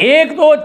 1 2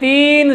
3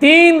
3